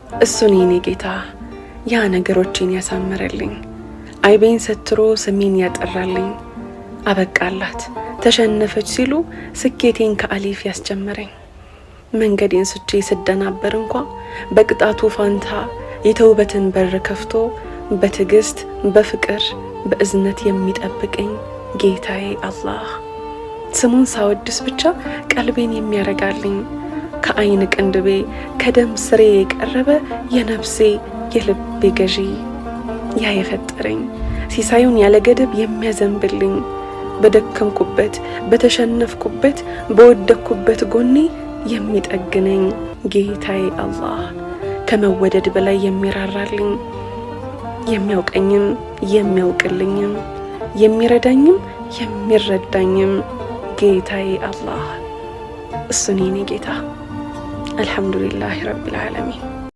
እሱን የኔ ጌታ ያ ነገሮችን ያሳመረልኝ አይቤን ሰትሮ ስሜን ያጠራልኝ አበቃላት ተሸነፈች ሲሉ ስኬቴን ከአሊፍ ያስጀመረኝ መንገዴን ስቼ ስደናበር እንኳን በቅጣቱ ፋንታ የተውበትን በር ከፍቶ በትዕግስት በፍቅር በእዝነት የሚጠብቀኝ ጌታዬ አላህ ስሙን ሳወድስ ብቻ ቀልቤን የሚያረጋልኝ ከአይን ቅንድቤ ከደም ስሬ የቀረበ የነፍሴ የልቤ ገዢ ያ የፈጠረኝ ሲሳዩን ያለ ገደብ የሚያዘንብልኝ በደከምኩበት በተሸነፍኩበት በወደኩበት ጎኔ የሚጠግነኝ ጌታዬ አላህ ከመወደድ በላይ የሚራራልኝ የሚያውቀኝም የሚያውቅልኝም የሚረዳኝም የሚረዳኝም ጌታዬ አላህ እሱን የኔ ጌታ አልሐምዱሊላህ ረቢል ዓለሚን